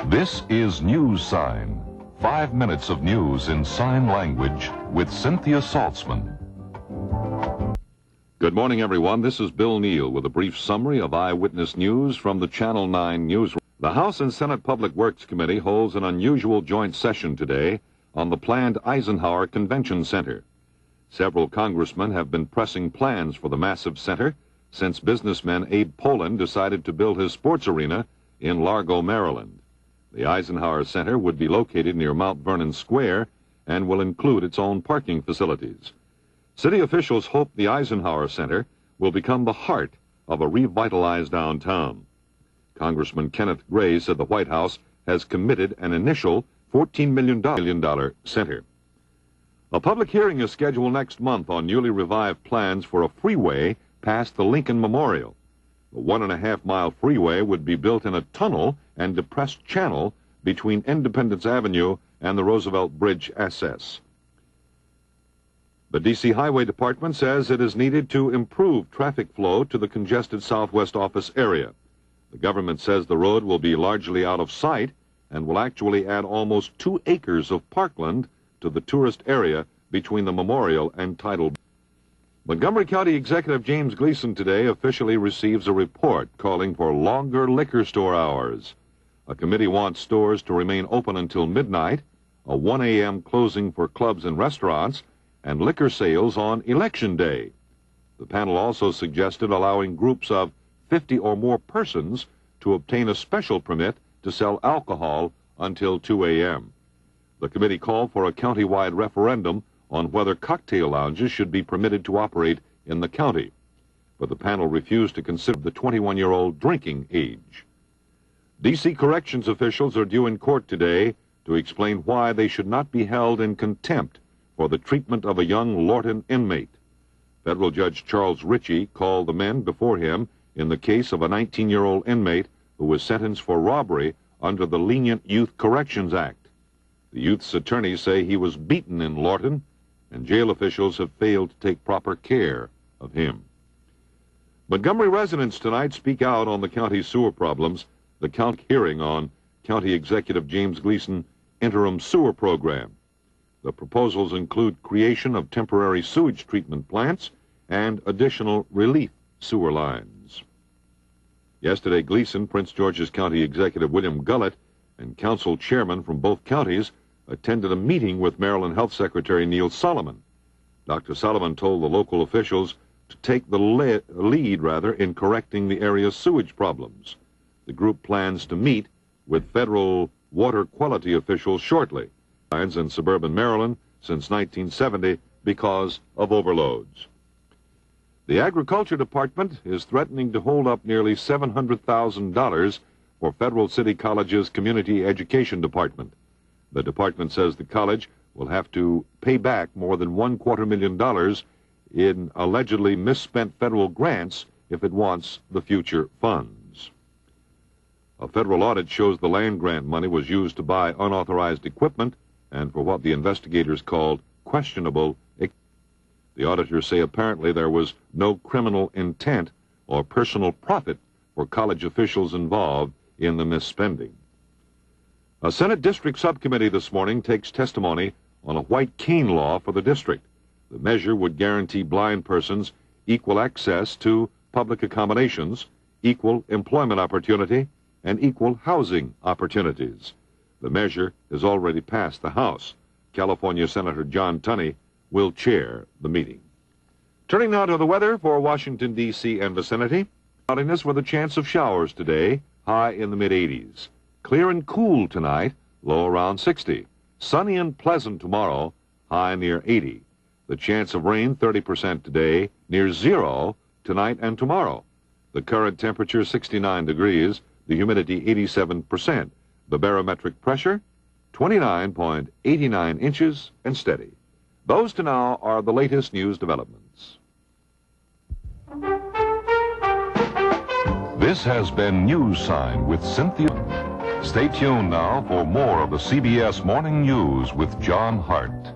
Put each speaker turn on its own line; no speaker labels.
This is News Sign. 5 minutes of news in sign language with Cynthia Saltzman.
Good morning, everyone. This is Bill Neal with a brief summary of eyewitness news from the Channel 9 newsroom. The House and Senate Public Works Committee holds an unusual joint session today on the planned Eisenhower Convention Center. Several congressmen have been pressing plans for the massive center since businessman Abe Poland decided to build his sports arena in Largo, Maryland. The Eisenhower Center would be located near Mount Vernon Square and will include its own parking facilities. City officials hope the Eisenhower Center will become the heart of a revitalized downtown. Congressman Kenneth Gray said the White House has committed an initial $14 million center. A public hearing is scheduled next month on newly revived plans for a freeway past the Lincoln Memorial. The 1.5-mile freeway would be built in a tunnel and depressed channel between Independence Avenue and the Roosevelt Bridge SS. The D.C. Highway Department says it is needed to improve traffic flow to the congested Southwest office area. The government says the road will be largely out of sight and will actually add almost 2 acres of parkland to the tourist area between the Memorial and Tidal. Montgomery County Executive James Gleason today officially receives a report calling for longer liquor store hours. A committee wants stores to remain open until midnight, a 1 a.m. closing for clubs and restaurants, and liquor sales on Election Day. The panel also suggested allowing groups of 50 or more persons to obtain a special permit to sell alcohol until 2 a.m. The committee called for a county-wide referendum on whether cocktail lounges should be permitted to operate in the county, but the panel refused to consider the 21-year-old drinking age. D.C. corrections officials are due in court today to explain why they should not be held in contempt for the treatment of a young Lorton inmate. Federal Judge Charles Ritchie called the men before him in the case of a 19-year-old inmate who was sentenced for robbery under the lenient Youth Corrections Act. The youth's attorneys say he was beaten in Lorton, and jail officials have failed to take proper care of him. Montgomery residents tonight speak out on the county's sewer problems. The county hearing on County Executive James Gleason interim sewer program. The proposals include creation of temporary sewage treatment plants and additional relief sewer lines. Yesterday, Gleason, Prince George's County Executive William Gullett, and council chairmen from both counties attended a meeting with Maryland Health Secretary Neil Solomon. Dr. Solomon told the local officials to take the lead in correcting the area's sewage problems. The group plans to meet with federal water quality officials shortly. In suburban Maryland since 1970 because of overloads. The Agriculture Department is threatening to hold up nearly $700,000 for Federal City College's Community Education Department. The department says the college will have to pay back more than $250,000 in allegedly misspent federal grants if it wants the future funds. A federal audit shows the land grant money was used to buy unauthorized equipment and for what the investigators called questionable. The auditors say apparently there was no criminal intent or personal profit for college officials involved in the misspending. A Senate District Subcommittee this morning takes testimony on a white cane law for the district. The measure would guarantee blind persons equal access to public accommodations, equal employment opportunity, and equal housing opportunities. The measure has already passed the House. California Senator John Tunney will chair the meeting. Turning now to the weather for Washington, D.C. and vicinity. Cloudiness with a chance of showers today, high in the mid-80s. Clear and cool tonight, low around 60. Sunny and pleasant tomorrow, high near 80. The chance of rain 30% today, near 0 tonight and tomorrow. The current temperature 69 degrees, the humidity 87%. The barometric pressure 29.89 inches and steady. Those to now are the latest news developments.
This has been News Sign with Cynthia. Stay tuned now for more of the CBS Morning News with John Hart.